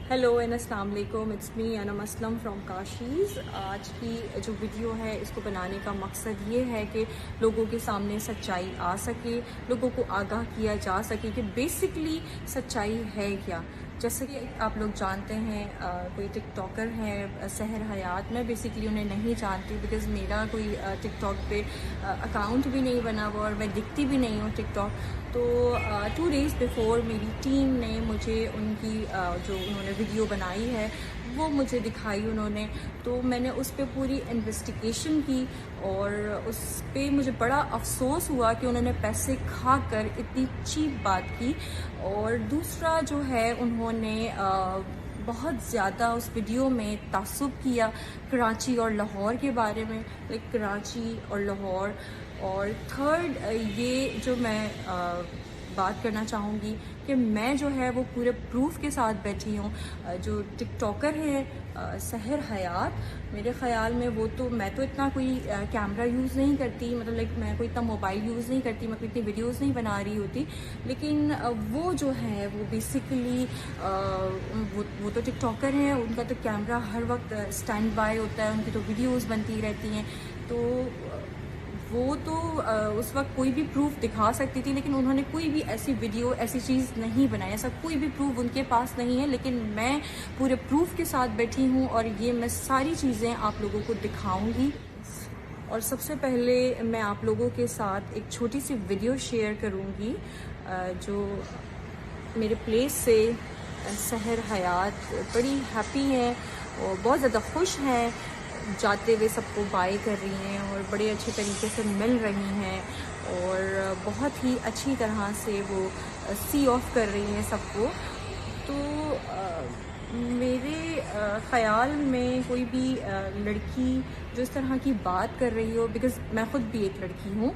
Hello and السلام علیکم، it's me Anum Aslam from Kashee's. آج کی جو ویڈیو ہے اس کو بنانے کا مقصد یہ ہے کہ لوگوں کے سامنے سچائی آ سکے، لوگوں کو آگاہ کیا جا سکے کہ بیسکلی سچائی ہے کیا۔ جیسے کہ آپ لوگ جانتے ہیں کوئی ٹک ٹاکر ہے سحر حیات، میں بیسکلی انہیں نہیں جانتی بیکاز میرا کوئی ٹک ٹاک پہ اکاؤنٹ بھی نہیں بنا ہوا اور میں دکھتی بھی نہیں ہوں ٹک ٹاک۔ تو 2 days بیفور میری ٹیم نے مجھے ان کی جو انہوں نے ویڈیو بنائی ہے وہ مجھے دکھائی انہوں نے، تو میں نے اس پہ پوری انویسٹیگیشن کی اور اس پہ مجھے بڑا افسوس ہوا کہ انہوں نے پیسے کھا کر اتنی چیپ بات کی۔ اور دوسرا جو ہے انہوں نے بہت زیادہ اس ویڈیو میں تعصب کیا کراچی اور لاہور کے بارے میں، لائک کراچی اور لاہور۔ اور تھرڈ یہ جو میں بات کرنا چاہوں گی کہ میں جو ہے وہ پورے پروف کے ساتھ بیٹھی ہوں۔ جو ٹک ٹاکر ہے سحر حیات، میرے خیال میں میں تو اتنا کوئی کیمرہ یوز نہیں کرتی، مطلب لائک میں کوئی اتنا موبائل یوز نہیں کرتی، میں کوئی اتنی ویڈیوز نہیں بنا رہی ہوتی، لیکن وہ جو ہے وہ بیسکلی وہ تو ٹک ٹاکر ہیں، ان کا تو کیمرہ ہر وقت اسٹینڈ بائی ہوتا ہے، ان کی تو ویڈیوز بنتی رہتی ہیں، تو وہ تو اس وقت کوئی بھی پروف دکھا سکتی تھی، لیکن انہوں نے کوئی بھی ایسی ویڈیو ایسی چیز نہیں بنائی، ایسا کوئی بھی پروف ان کے پاس نہیں ہے، لیکن میں پورے پروف کے ساتھ بیٹھی ہوں اور یہ میں ساری چیزیں آپ لوگوں کو دکھاؤں گی۔ اور سب سے پہلے میں آپ لوگوں کے ساتھ ایک چھوٹی سی ویڈیو شیئر کروں گی جو میرے پلیس سے سحر حیات بڑی ہیپی ہیں اور بہت زیادہ خوش ہیں، جاتے ہوئے سب کو بائی کر رہی ہیں اور بڑے اچھے طریقے سے مل رہی ہیں اور بہت ہی اچھی طرح سے وہ سی آف کر رہی ہیں سب کو۔ تو میرے خیال میں کوئی بھی لڑکی جو اس طرح کی بات کر رہی ہو، بیکاز میں خود بھی ایک لڑکی ہوں،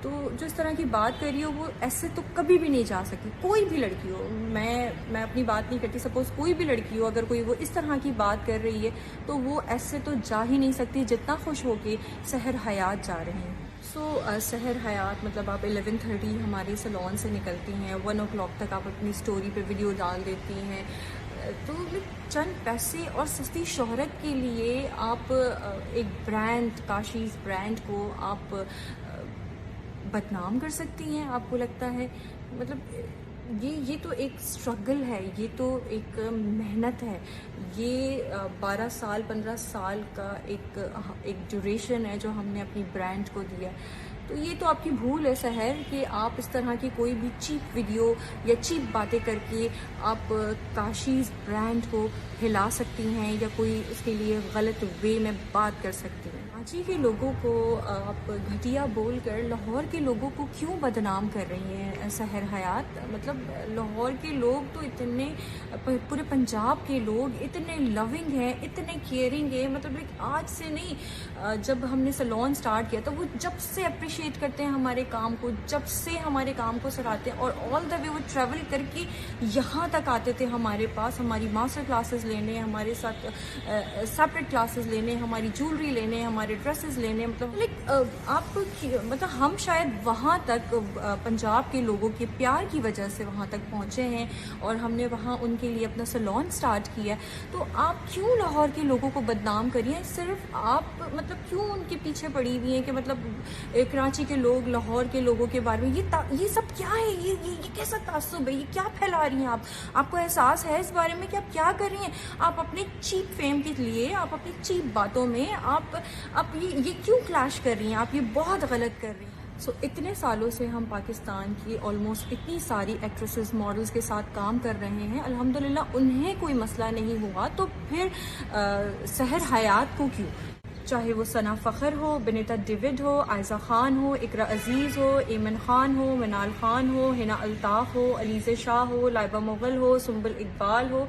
تو جو اس طرح کی بات کر رہی ہو وہ ایسے تو کبھی بھی نہیں جا سکتی، کوئی بھی لڑکی ہو، میں اپنی بات نہیں کرتی، سپوز کوئی بھی لڑکی ہو، اگر کوئی وہ اس طرح کی بات کر رہی ہے تو وہ ایسے تو جا ہی نہیں سکتی جتنا خوش ہو کے سحر حیات جا رہے ہیں۔ سحر حیات مطلب آپ 11:30 ہمارے سیلون سے نکلتی ہیں، 1 o'clock تک آپ اپنی سٹوری پہ ویڈیو ڈال دیتی ہیں، تو چند پیسے اور سستی شہرت کے لیے آپ ایک برانڈ کاشیز برانڈ کو آپ بدنام کر سکتی ہیں؟ آپ کو لگتا ہے مطلب یہ تو ایک اسٹرگل ہے، یہ تو ایک محنت ہے، یہ 12 سال 15 سال کا ایک ڈیوریشن ہے جو ہم نے اپنی برانڈ کو دیا۔ تو یہ تو آپ کی بھول ہے سحر کہ آپ اس طرح کی کوئی بھی چیپ ویڈیو یا چیپ باتیں کر کے آپ کاشیز برانڈ کو ہلا سکتی ہیں یا کوئی اس کے لیے غلط وے میں بات کر سکتی ہیں۔ کراچی کے لوگوں کو آپ گھٹیا بول کر لاہور کے لوگوں کو کیوں بدنام کر رہی ہیں سحر حیات؟ مطلب لاہور کے لوگ تو اتنے، پورے پنجاب کے لوگ اتنے لونگ ہیں، اتنے کیئرنگ ہیں، مطلب آج سے نہیں، جب ہم نے سیلون سٹارٹ کیا تو وہ جب سے اپریشیٹ کرتے ہیں ہمارے کام کو، جب سے ہمارے کام کو سراہتے ہیں، اور آل دا وے وہ ٹریول کر کے یہاں تک آتے تھے ہمارے پاس، ہماری ماسٹر کلاسز لینے، ہمارے ساتھ سیپریٹ کلاسز لینے، ہماری جولری لینے، ہمارے ڈریسز لینے، مطلب آپ مطلب ہم شاید وہاں تک پنجاب کے لوگوں کے پیار کی وجہ سے وہاں تک پہنچے ہیں اور ہم نے وہاں ان کے لیے اپنا سیلون سٹارٹ کیا۔ تو آپ کیوں لاہور کے لوگوں کو بدنام کریے؟ صرف آپ مطلب کیوں ان کے پیچھے پڑی ہوئی ہیں کہ مطلب کراچی کے لوگ لاہور کے لوگوں کے بارے میں یہ سب کیا ہے؟ یہ کیسا تعصب ہے؟ یہ کیا پھیلا رہی ہیں آپ کو احساس ہے اس بارے میں کہ آپ کیا کر رہی ہیں؟ آپ اپنے چیپ فیم کے لیے، آپ اپنی چیپ باتوں میں آپ یہ کیوں کلیش کر رہی ہیں؟ آپ یہ بہت غلط کر رہی ہیں۔ اتنے سالوں سے ہم پاکستان کی آلموسٹ اتنی ساری ایکٹریسز ماڈلز کے ساتھ کام کر رہے ہیں، الحمدللہ انہیں کوئی مسئلہ نہیں ہوا، تو پھر سحر حیات کو کیوں؟ چاہے وہ ثنا فخر ہو، بنیتا ڈیوڈ ہو، عائزہ خان ہو، اقرا عزیز ہو، ایمن خان ہو، منال خان ہو، ہنا الطاف ہو، علیزہ شاہ ہو، لائبہ مغل ہو، سنبل اقبال ہو،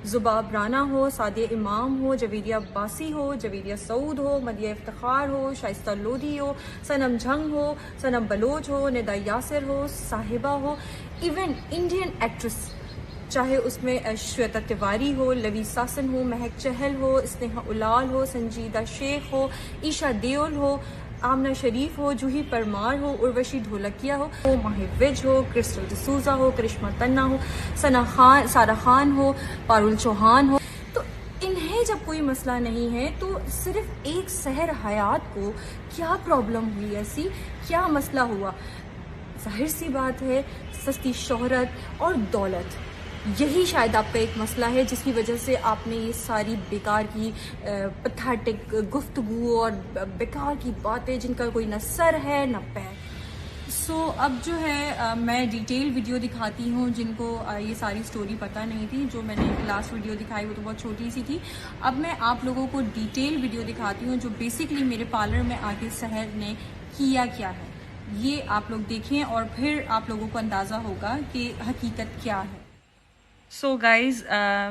زباب رانا ہو، سعدیہ امام ہو، جویریہ عباسی ہو، جویریہ سعود ہو، مدیہ افتخار ہو، شائستہ لودھی ہو، صنم جھنگ ہو، صنم بلوچ ہو، ندا یاسر ہو، صاحبہ ہو، ایون انڈین ایکٹریس چاہے اس میں شویتا تیواری ہو، لوی ساسن ہو، مہک چہل ہو، اسنیہا اولال ہو، سنجیدہ شیخ ہو، ایشا دیول ہو، آمنہ شریف ہو، جوہی پرمار ہو، اروشی ڈھولکیا ہو، ماہی وج ہو، کرسٹل ڈسوزا ہو، کرشمہ تنہا ہو، سارہ خان ہو، پارول چوہان ہو، تو انہیں جب کوئی مسئلہ نہیں ہے تو صرف ایک سحر حیات کو کیا پرابلم ہوئی، ایسی کیا مسئلہ ہوا؟ ظاہر سی بات ہے سستی شہرت اور دولت، یہی شاید آپ کا ایک مسئلہ ہے جس کی وجہ سے آپ نے یہ ساری بیکار کی پتھیٹک گفتگو اور بیکار کی باتیں جن کا کوئی نہ سر ہے نہ پیر۔ سو اب جو ہے میں ڈیٹیل ویڈیو دکھاتی ہوں جن کو یہ ساری سٹوری پتہ نہیں تھی۔ جو میں نے لاسٹ ویڈیو دکھائی وہ تو بہت چھوٹی سی تھی، اب میں آپ لوگوں کو ڈیٹیل ویڈیو دکھاتی ہوں جو بیسیکلی میرے پارلر میں آ کے سحر نے کیا ہے۔ یہ آپ لوگ دیکھیں اور پھر آپ لوگوں کو اندازہ ہوگا کہ حقیقت کیا ہے۔ سو گائز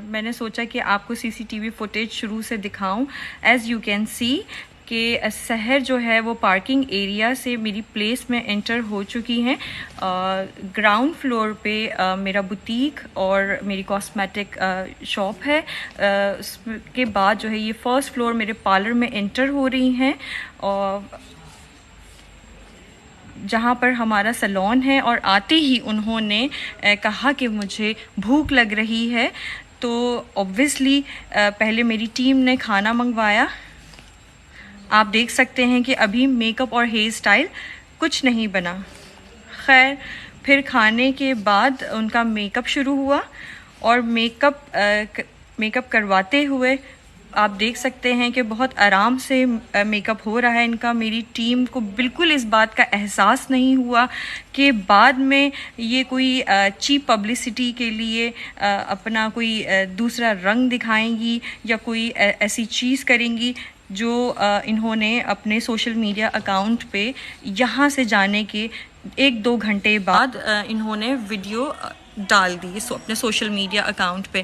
میں نے سوچا کہ آپ کو CCTV فوٹیج شروع سے دکھاؤں۔ ایز یو کین سی کہ سحر جو ہے وہ پارکنگ ایریا سے میری پلیس میں انٹر ہو چکی ہیں۔ گراؤنڈ فلور پہ میرا بوتیک اور میری کاسمیٹک شاپ ہے، اس کے بعد جو ہے یہ فرسٹ فلور میرے پارلر میں انٹر ہو رہی ہیں، اور جہاں پر ہمارا سیلون ہے، اور آتے ہی انہوں نے کہا کہ مجھے بھوک لگ رہی ہے، تو اوبویسلی پہلے میری ٹیم نے کھانا منگوایا۔ آپ دیکھ سکتے ہیں کہ ابھی میک اپ اور ہیئر سٹائل کچھ نہیں بنا۔ خیر پھر کھانے کے بعد ان کا میک اپ شروع ہوا، اور میک اپ کرواتے ہوئے آپ دیکھ سکتے ہیں کہ بہت آرام سے میک اپ ہو رہا ہے ان کا۔ میری ٹیم کو بالکل اس بات کا احساس نہیں ہوا کہ بعد میں یہ کوئی چیپ پبلسٹی کے لیے اپنا کوئی دوسرا رنگ دکھائیں گی یا کوئی ایسی چیز کریں گی جو انہوں نے اپنے سوشل میڈیا اکاؤنٹ پہ یہاں سے جانے کے 1-2 گھنٹے بعد انہوں نے ویڈیو ڈال دی اپنے سوشل میڈیا اکاؤنٹ پہ۔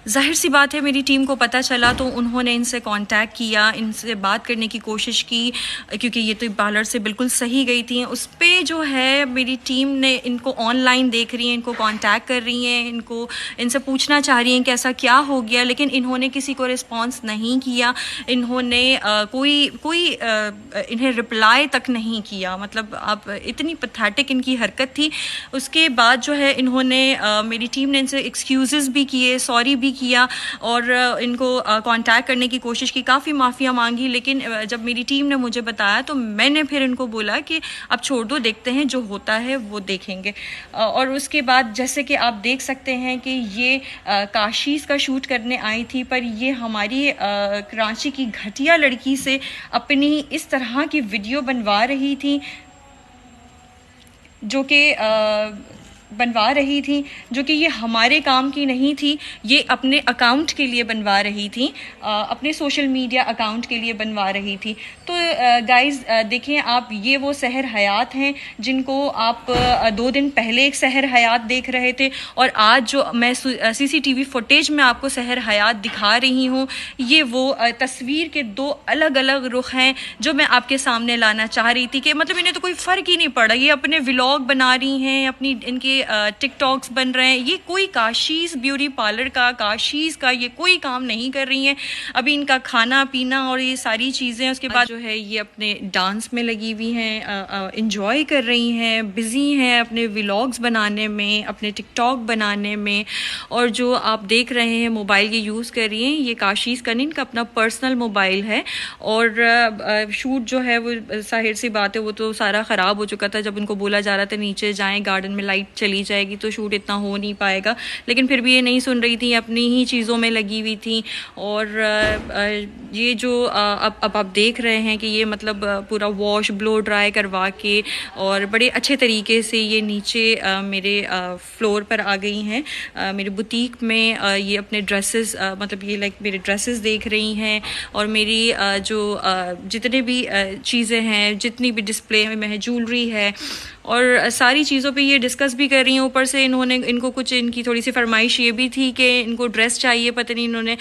ظاہر سی بات ہے میری ٹیم کو پتہ چلا تو انہوں نے ان سے کانٹیکٹ کیا، ان سے بات کرنے کی کوشش کی، کیونکہ یہ تو پارلر سے بالکل صحیح گئی تھیں۔ اس پہ جو ہے میری ٹیم نے ان کو آن لائن دیکھ رہی ہیں، ان کو کانٹیکٹ کر رہی ہیں، ان سے پوچھنا چاہ رہی ہیں کہ ایسا کیا ہو گیا، لیکن انہوں نے کسی کو رسپانس نہیں کیا، انہوں نے کوئی انہیں رپلائی تک نہیں کیا۔ مطلب اب اتنی پتھیٹک ان کی حرکت تھی۔ اس کے بعد جو ہے انہوں نے میری ٹیم نے ان سے ایکسکیوزز بھی کیے، سوری بھی کیا، اور ان کو کانٹیکٹ کرنے کی کوشش کی، کافی معافیاں مانگی، لیکن جب میری ٹیم نے مجھے بتایا تو میں نے پھر ان کو بولا کہ اب چھوڑ دو، دیکھتے ہیں جو ہوتا ہے وہ دیکھیں گے۔ اور اس کے بعد جیسے کہ آپ دیکھ سکتے ہیں کہ یہ کاشیز کا شوٹ کرنے آئی تھی، پر یہ ہماری کراچی کی گھٹیا لڑکی سے اپنی اس طرح کی ویڈیو بنوا رہی تھی جو کہ یہ ہمارے کام کی نہیں تھی، یہ اپنے اکاؤنٹ کے لیے بنوا رہی تھی، اپنے سوشل میڈیا اکاؤنٹ کے لیے بنوا رہی تھی۔ تو گائز دیکھیں آپ، یہ وہ سحر حیات ہیں جن کو آپ 2 دن پہلے ایک سحر حیات دیکھ رہے تھے، اور آج جو میں CCTV فوٹیج میں آپ کو سحر حیات دکھا رہی ہوں، یہ وہ تصویر کے 2 الگ الگ رخ ہیں جو میں آپ کے سامنے لانا چاہ رہی تھی، کہ مطلب انہیں تو کوئی فرق ہی نہیں پڑا، یہ اپنے ولاگ بنا رہی ہیں، ان کے ٹک ٹاکس بن رہے ہیں، یہ کوئی کاشیز بیوٹی پارلر کا، کاشیز کا یہ کوئی کام نہیں کر رہی ہیں۔ ابھی ان کا کھانا پینا اور یہ ساری چیزیں، اس کے بعد جو ہے یہ اپنے ڈانس میں لگی ہوئی ہیں، انجوائے کر رہی ہیں، بزی ہیں اپنے ولاگز بنانے میں، اپنے ٹک ٹاک بنانے میں، اور جو آپ دیکھ رہے ہیں موبائل یہ یوز کر رہی ہیں، یہ کاشیز کا نہیں، ان کا اپنا پرسنل موبائل ہے، اور شوٹ جو ہے وہ ظاہر سی بات ہے وہ تو سارا خراب ہو چکا تھا۔ جب ان کو بولا جا رہا تھا نیچے جائیں، گارڈن میں لائٹ چلی جائے گی تو شوٹ اتنا ہو نہیں پائے گا، لیکن پھر بھی یہ نہیں سن رہی تھی، اپنی ہی چیزوں میں لگی ہوئی تھی۔ اور یہ جو اب آپ دیکھ رہے ہیں کہ یہ مطلب پورا واش بلو ڈرائی کروا کے اور بڑے اچھے طریقے سے یہ نیچے میرے فلور پر آ گئی ہیں، میرے بوتیک میں یہ اپنے ڈریسز، مطلب یہ لائک میرے ڈریسز دیکھ رہی ہیں، اور میری جو جتنے بھی چیزیں ہیں، جتنی بھی ڈسپلے میں ہے، جولری ہے اور ساری چیزوں پہ یہ ڈسکس بھی کر رہی ہیں. اوپر سے ان کو کچھ ان کی تھوڑی سی فرمائش یہ بھی تھی کہ ان کو ڈریس چاہیے. پتہ نہیں انہوں نے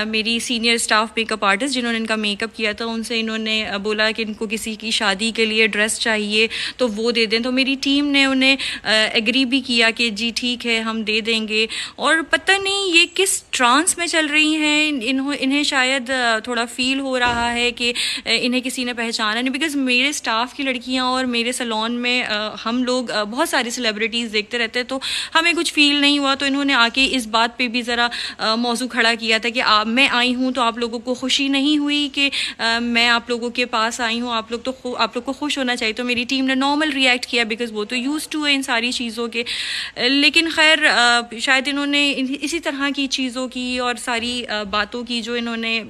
میری senior staff make up artist جنہوں نے ان کا میک اپ کیا تھا ان سے انہوں نے بولا کہ ان کو کسی کی شادی کے لیے ڈریس چاہیے تو وہ دے دیں. تو میری ٹیم نے انہیں ایگری بھی کیا کہ جی ٹھیک ہے ہم دے دیں گے. اور پتہ نہیں یہ کس ٹرانس میں چل رہی ہیں, انہیں شاید تھوڑا فیل ہو رہا ہے کہ انہیں کسی نے پہچانا نہیں. بیکاز میرے اسٹاف کی لڑکیاں اور میرے سیلون میں ہم لوگ بہت ساری سیلیبریٹیز دیکھتے رہتے ہیں تو ہمیں کچھ فیل نہیں ہوا. تو انہوں نے آ کے اس بات پہ بھی ذرا موضوع کھڑا کیا تھا کہ میں آئی ہوں تو آپ لوگوں کو خوشی نہیں ہوئی کہ میں آپ لوگوں کے پاس آئی ہوں, آپ لوگ کو خوش ہونا چاہیے. تو میری ٹیم نے نارمل ریئیکٹ کیا بیکاز وہ تو یوز ٹو ہے ان ساری چیزوں کے. لیکن خیر شاید انہوں نے اسی طرح کی چیزوں کی اور ساری باتوں کی جو انہوں نے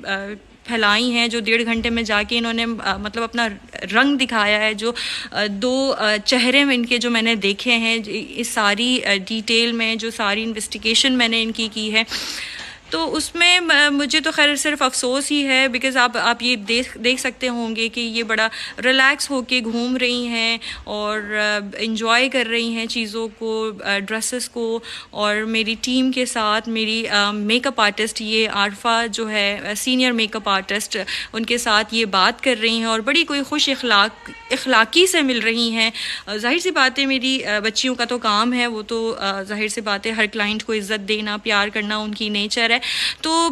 پھیلائی ہیں, جو 1.5 گھنٹے میں جا کے انہوں نے مطلب اپنا رنگ دکھایا ہے, جو 2 چہرے ان کے جو میں نے دیکھے ہیں اس ساری ڈیٹیل میں, جو ساری انویسٹیگیشن میں نے ان کی ہے, تو اس میں مجھے تو خیر صرف افسوس ہی ہے. بیکاز آپ یہ دیکھ سکتے ہوں گے کہ یہ بڑا ریلیکس ہو کے گھوم رہی ہیں اور انجوائے کر رہی ہیں چیزوں کو, ڈریسز کو. اور میری ٹیم کے ساتھ میری میک اپ آرٹسٹ یہ عارفہ جو ہے سینئر میک اپ آرٹسٹ, ان کے ساتھ یہ بات کر رہی ہیں اور بڑی کوئی خوش اخلاقی سے مل رہی ہیں. ظاہر سی بات ہے میری بچیوں کا تو کام ہے, وہ تو ظاہر سی بات ہے ہر کلائنٹ کو عزت دینا, پیار کرنا ان کی نیچر ہے. تو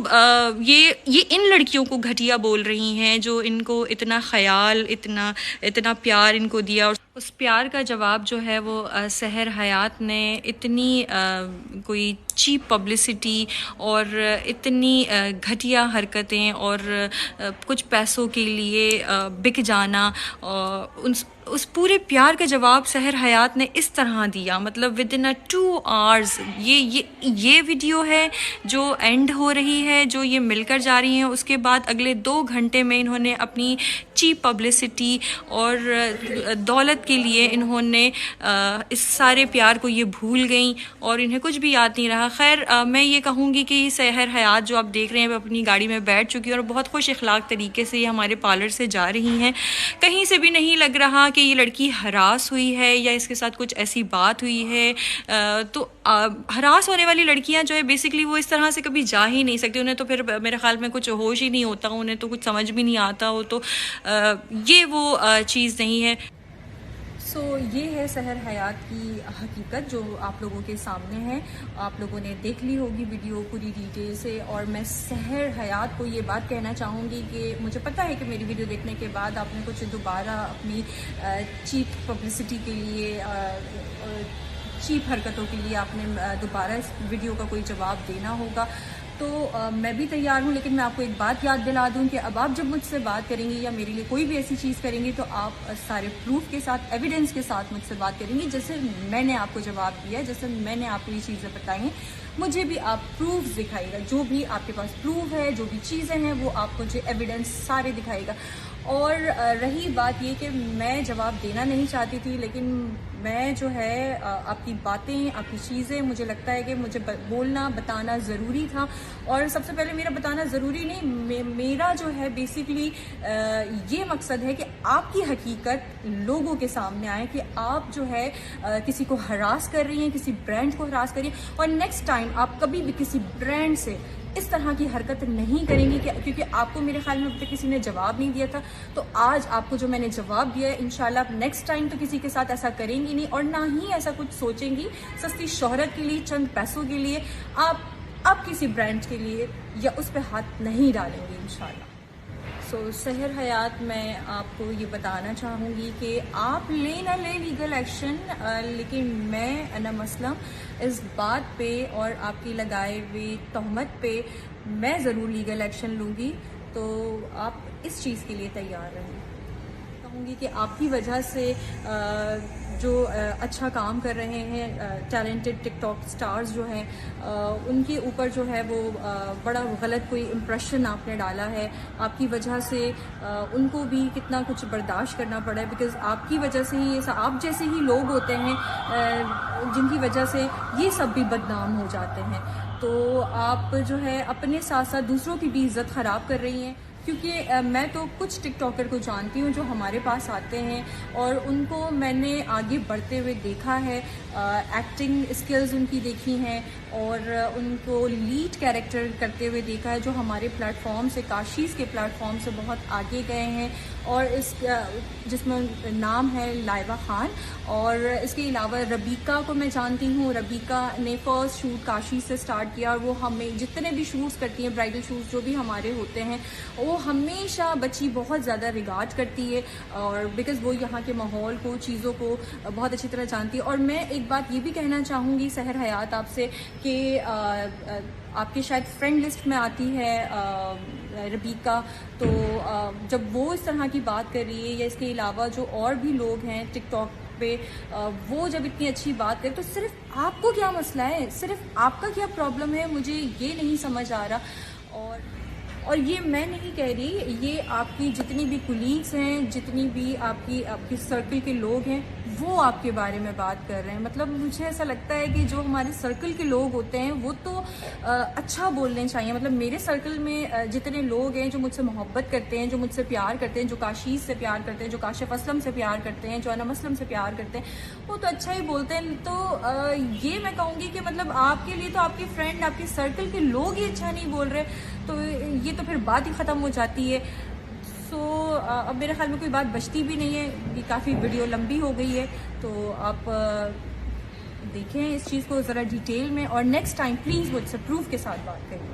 یہ ان لڑکیوں کو گھٹیا بول رہی ہیں جو ان کو اتنا خیال اتنا پیار ان کو دیا. اور اس پیار کا جواب جو ہے وہ سحر حیات نے اتنی کوئی چیپ پبلسٹی اور اتنی گھٹیا حرکتیں اور کچھ پیسوں کے لیے بک جانا, اس پورے پیار کا جواب سحر حیات نے اس طرح دیا. مطلب ود ان 2 hours یہ ویڈیو ہے جو اینڈ ہو رہی ہے, جو یہ مل کر جا رہی ہیں. اس کے بعد اگلے 2 گھنٹے میں انہوں نے اپنی چیپ پبلسٹی اور دولت کے لیے انہوں نے اس سارے پیار کو یہ بھول گئیں اور انہیں کچھ بھی یاد نہیں رہا. خیر میں یہ کہوں گی کہ یہ سحر حیات جو آپ دیکھ رہے ہیں وہ اپنی گاڑی میں بیٹھ چکی ہے اور بہت خوش اخلاق طریقے سے یہ ہمارے پارلر سے جا رہی ہیں. کہیں سے بھی نہیں لگ رہا کہ یہ لڑکی ہراس ہوئی ہے یا اس کے ساتھ کچھ ایسی بات ہوئی ہے. تو ہراس ہونے والی لڑکیاں جو ہے بیسکلی وہ اس طرح سے کبھی جا ہی نہیں سکتی, انہیں تو پھر میرے خیال میں کچھ ہوش ہی نہیں ہوتا, انہیں تو کچھ سمجھ بھی نہیں آتا ہو. تو یہ وہ چیز نہیں ہے. سو یہ ہے سحر حیات کی حقیقت جو آپ لوگوں کے سامنے ہے. آپ لوگوں نے دیکھ لی ہوگی ویڈیو پوری ڈیٹیل سے. اور میں سحر حیات کو یہ بات کہنا چاہوں گی کہ مجھے پتہ ہے کہ میری ویڈیو دیکھنے کے بعد آپ نے کچھ دوبارہ اپنی چیپ پبلسٹی کے لیے, چیپ حرکتوں کے لیے آپ نے دوبارہ اس ویڈیو کا کوئی جواب دینا ہوگا. تو میں بھی تیار ہوں, لیکن میں آپ کو ایک بات یاد دلا دوں کہ اب آپ جب مجھ سے بات کریں گی یا میرے لیے کوئی بھی ایسی چیز کریں گی تو آپ سارے پروف کے ساتھ, ایویڈنس کے ساتھ مجھ سے بات کریں گی. جیسے میں نے آپ کو جواب دیا, جیسے میں نے آپ کو یہ چیزیں بتائی ہیں, مجھے بھی آپ پروف دکھائیے گا. جو بھی آپ کے پاس پروف ہے, جو بھی چیزیں ہیں وہ آپ مجھے ایویڈنس سارے دکھائیے گا. اور رہی بات یہ کہ میں جواب دینا نہیں چاہتی تھی, لیکن میں جو ہے آپ کی باتیں, آپ کی چیزیں, مجھے لگتا ہے کہ مجھے بولنا بتانا ضروری تھا. اور سب سے پہلے میرا بتانا ضروری نہیں, میرا جو ہے بیسکلی یہ مقصد ہے کہ آپ کی حقیقت لوگوں کے سامنے آئے کہ آپ جو ہے کسی کو ہراس کر رہی ہیں, کسی برانڈ کو ہراس کر رہی ہیں. اور نیکسٹ ٹائم آپ کبھی بھی کسی برانڈ سے اس طرح کی حرکت نہیں کریں گی کیونکہ آپ کو میرے خیال میں اب تک کسی نے جواب نہیں دیا تھا. تو آج آپ کو جو میں نے جواب دیا ہے, انشاءاللہ آپ نیکسٹ ٹائم تو کسی کے ساتھ ایسا کریں گی نہیں, اور نہ ہی ایسا کچھ سوچیں گی سستی شہرت کے لیے, چند پیسوں کے لیے آپ کسی برانڈ کے لیے یا اس پہ ہاتھ نہیں ڈالیں گے انشاءاللہ. سو سحر حیات میں آپ کو یہ بتانا چاہوں گی کہ آپ لے نہ لیں لیگل ایکشن, لیکن میں انم اسلم اس بات پہ اور آپ کی لگائے ہوئی تہمت پہ میں ضرور لیگل ایکشن لوں گی. تو آپ اس چیز کے لیے تیار رہیں. کہوں گی کہ آپ کی وجہ سے جو اچھا کام کر رہے ہیں ٹیلنٹڈ ٹک ٹاک سٹارز جو ہیں, ان کے اوپر جو ہے وہ بڑا غلط کوئی امپریشن آپ نے ڈالا ہے. آپ کی وجہ سے ان کو بھی کتنا کچھ برداشت کرنا پڑا ہے, بیکاز آپ کی وجہ سے ہی آپ جیسے ہی لوگ ہوتے ہیں جن کی وجہ سے یہ سب بھی بدنام ہو جاتے ہیں. تو آپ جو ہے اپنے ساتھ ساتھ دوسروں کی بھی عزت خراب کر رہی ہیں, کیونکہ میں تو کچھ ٹک ٹاکر کو جانتی ہوں جو ہمارے پاس آتے ہیں اور ان کو میں نے آگے بڑھتے ہوئے دیکھا ہے، ایکٹنگ اسکلز ان کی دیکھی ہیں اور ان کو لیڈ کیریکٹر کرتے ہوئے دیکھا ہے جو ہمارے پلیٹ فارم سے، کاشیز کے پلیٹ فارم سے بہت آگے گئے ہیں، اور اس جس میں نام ہے لائبہ خان، اور اس کے علاوہ ربیکا کو میں جانتی ہوں۔ ربیکا نے فرسٹ شوٹ کاشی سے سٹارٹ کیا اور وہ ہمیں جتنے بھی شوٹس کرتی ہیں، برائڈل شوٹس جو بھی ہمارے ہوتے ہیں، وہ ہمیشہ بچی بہت زیادہ ریگارڈ کرتی ہے، اور بیکاز وہ یہاں کے ماحول کو، چیزوں کو بہت اچھی طرح جانتی ہے۔ اور میں ایک بات یہ بھی کہنا چاہوں گی سحر حیات آپ سے کہ آپ کے شاید فرینڈ لسٹ میں آتی ہے ربیکا، تو جب وہ اس طرح کی بات کر رہی ہے یا اس کے علاوہ جو اور بھی لوگ ہیں ٹک ٹاک پہ، وہ جب اتنی اچھی بات کرے تو صرف آپ کو کیا مسئلہ ہے، صرف آپ کا کیا پرابلم ہے، مجھے یہ نہیں سمجھ آ رہا۔ اور یہ میں نہیں کہہ رہی، یہ آپ کی جتنی بھی کولیگس ہیں، جتنی بھی آپ کی سرکل کے لوگ ہیں، وہ آپ کے بارے میں بات کر رہے ہیں۔ مطلب مجھے ایسا لگتا ہے کہ جو ہمارے سرکل کے لوگ ہوتے ہیں وہ تو اچھا بولنے چاہیے۔ مطلب میرے سرکل میں جتنے لوگ ہیں جو مجھ سے محبت کرتے ہیں، جو مجھ سے پیار کرتے ہیں، جو کاشیز سے پیار کرتے ہیں، جو کاشف اسلم سے پیار کرتے ہیں، جو انم اسلم سے پیار کرتے ہیں، وہ تو اچھا ہی بولتے ہیں۔ تو یہ میں کہوں گی کہ مطلب آپ کے لیے تو آپ کی فرینڈ، آپ کے سرکل کے لوگ ہی اچھا نہیں بول رہے، تو یہ تو پھر بات ہی ختم ہو جاتی ہے۔ سو اب میرے خیال میں کوئی بات بچتی بھی نہیں ہے، یہ کافی ویڈیو لمبی ہو گئی ہے، تو آپ دیکھیں اس چیز کو ذرا ڈیٹیل میں، اور نیکسٹ ٹائم پلیز مجھ سے پروف کے ساتھ بات کریں۔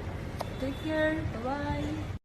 Take care, bye bye.